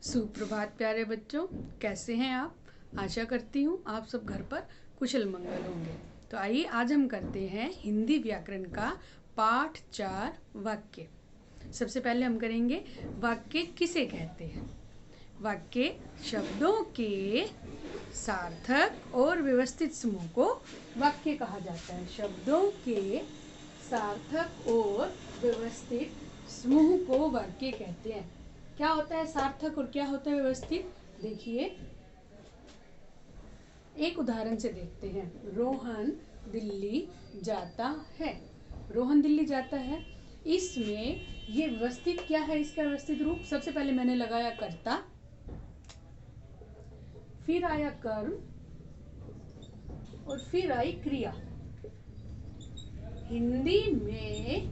सुप्रभात प्यारे बच्चों, कैसे हैं आप। आशा करती हूँ आप सब घर पर कुशल मंगल होंगे। तो आइए आज हम करते हैं हिंदी व्याकरण का पाठ 4 वाक्य। सबसे पहले हम करेंगे वाक्य किसे कहते हैं। वाक्य शब्दों के सार्थक और व्यवस्थित समूह को वाक्य कहा जाता है। शब्दों के सार्थक और व्यवस्थित समूह को वाक्य कहते हैं। क्या होता है सार्थक और क्या होता है व्यवस्थित, देखिए एक उदाहरण से देखते हैं। रोहन दिल्ली जाता है। रोहन दिल्ली जाता है, इसमें ये व्यवस्थित क्या है, इसका व्यवस्थित रूप सबसे पहले मैंने लगाया कर्ता, फिर आया कर्म और फिर आई क्रिया। हिंदी में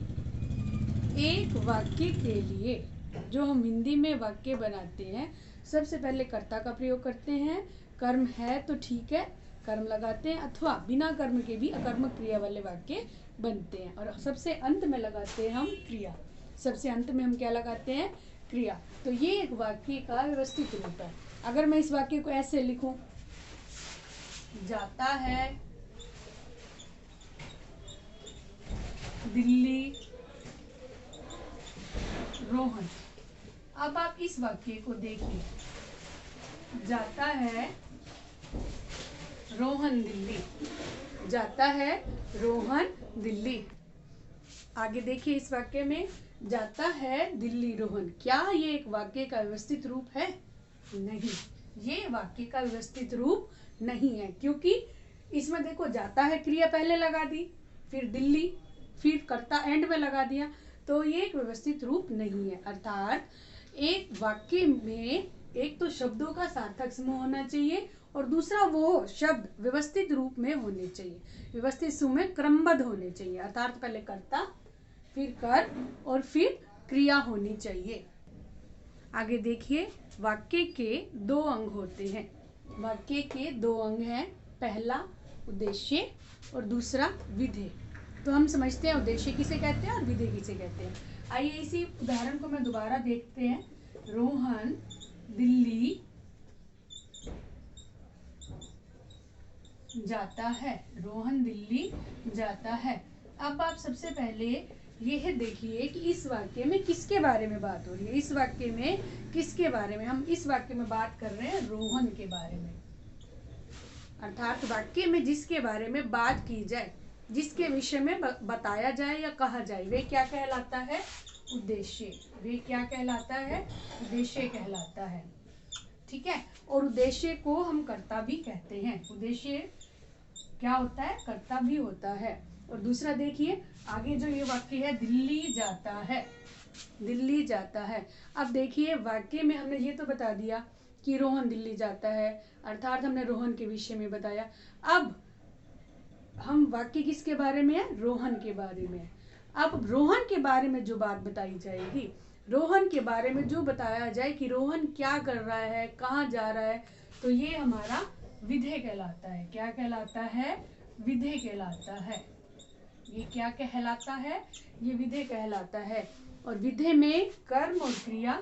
एक वाक्य के लिए जो हम हिंदी में वाक्य बनाते हैं, सबसे पहले कर्ता का प्रयोग करते हैं। कर्म है तो ठीक है, कर्म लगाते हैं, अथवा बिना कर्म के भी अकर्मक क्रिया वाले वाक्य बनते हैं। और सबसे अंत में लगाते हैं हम क्रिया। सबसे अंत में हम क्या लगाते हैं, क्रिया। तो ये एक वाक्य का व्यवस्थित रूप है। अगर मैं इस वाक्य को ऐसे लिखूं, जाता है दिल्ली रोहन। अब आप इस वाक्य को देखिए, जाता है रोहन दिल्ली, जाता है रोहन दिल्ली। आगे देखिए इस वाक्य में जाता है दिल्ली रोहन। क्या ये एक वाक्य का व्यवस्थित रूप है? नहीं, ये वाक्य का व्यवस्थित रूप नहीं है, क्योंकि इसमें देखो जाता है क्रिया पहले लगा दी, फिर दिल्ली, फिर कर्ता एंड में लगा दिया, तो ये एक व्यवस्थित रूप नहीं है। अर्थात एक वाक्य में एक तो शब्दों का सार्थक समूह होना चाहिए और दूसरा वो शब्द व्यवस्थित रूप में होने चाहिए, व्यवस्थित समूह में क्रमबद्ध होने चाहिए। अर्थात पहले कर्ता, फिर कर्म और फिर क्रिया होनी चाहिए। आगे देखिए, वाक्य के दो अंग होते हैं। वाक्य के दो अंग हैं, पहला उद्देश्य और दूसरा विधेय। तो हम समझते हैं उद्देश्य किसे कहते हैं और विधेय किसे कहते हैं। आइए इसी उदाहरण को मैं दोबारा देखते हैं। रोहन दिल्ली जाता है। रोहन दिल्ली जाता है। अब आप सबसे पहले यह देखिए कि इस वाक्य में किसके बारे में बात हो रही है। इस वाक्य में किसके बारे में, हम इस वाक्य में बात कर रहे हैं रोहन के बारे में। अर्थात वाक्य में जिसके बारे में बात की जाए, जिसके विषय में बताया जाए या कहा जाए, वे क्या कहलाता है, उद्देश्य। वे क्या कहलाता है, उद्देश्य कहलाता है। ठीक है, और उद्देश्य को हम कर्ता भी कहते हैं। उद्देश्य क्या होता है, कर्ता भी होता है। और दूसरा देखिए आगे जो ये वाक्य है, दिल्ली जाता है। दिल्ली जाता है। अब देखिए वाक्य में हमने ये तो बता दिया कि रोहन दिल्ली जाता है, अर्थात हमने रोहन के विषय में बताया। अब हम वाक्य किसके बारे में है, रोहन के बारे में। अब रोहन के बारे में जो बात बताई जाएगी, रोहन के बारे में जो बताया जाए कि रोहन क्या कर रहा है, कहाँ जा रहा है, तो ये हमारा विधेय कहलाता है। क्या कहलाता है, विधेय कहलाता है। ये क्या कहलाता है, ये विधेय कहलाता है। और विधेय में कर्म और क्रिया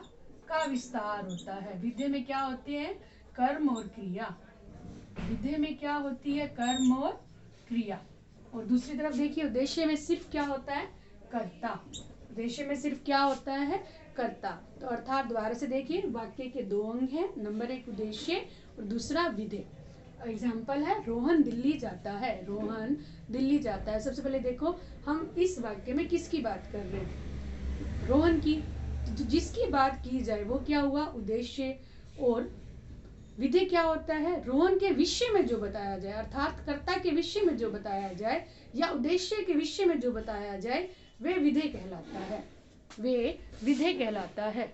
का विस्तार होता है। विधेय में क्या होते हैं, कर्म और क्रिया। विधेय में क्या होती है, कर्म और क्रिया। और दूसरी तरफ देखिए उद्देश्य में सिर्फ क्या होता है, कर्ता। उद्देश्य में सिर्फ क्या होता है, कर्ता। तो अर्थात दोबारा से देखिए वाक्य के दो अंग हैं, नंबर एक उद्देश्य और दूसरा विधेय। एग्जाम्पल है रोहन दिल्ली जाता है। रोहन दिल्ली जाता है। सबसे पहले देखो हम इस वाक्य में किसकी बात कर रहे हैं, रोहन की। तो जिसकी बात की जाए वो क्या हुआ, उद्देश्य। और विधेय क्या होता है, रोहन के विषय में जो बताया जाए, अर्थात कर्ता के विषय में जो बताया जाए या उद्देश्य के विषय में जो बताया जाए, वे विधेय कहलाता है। वे विधेय कहलाता है।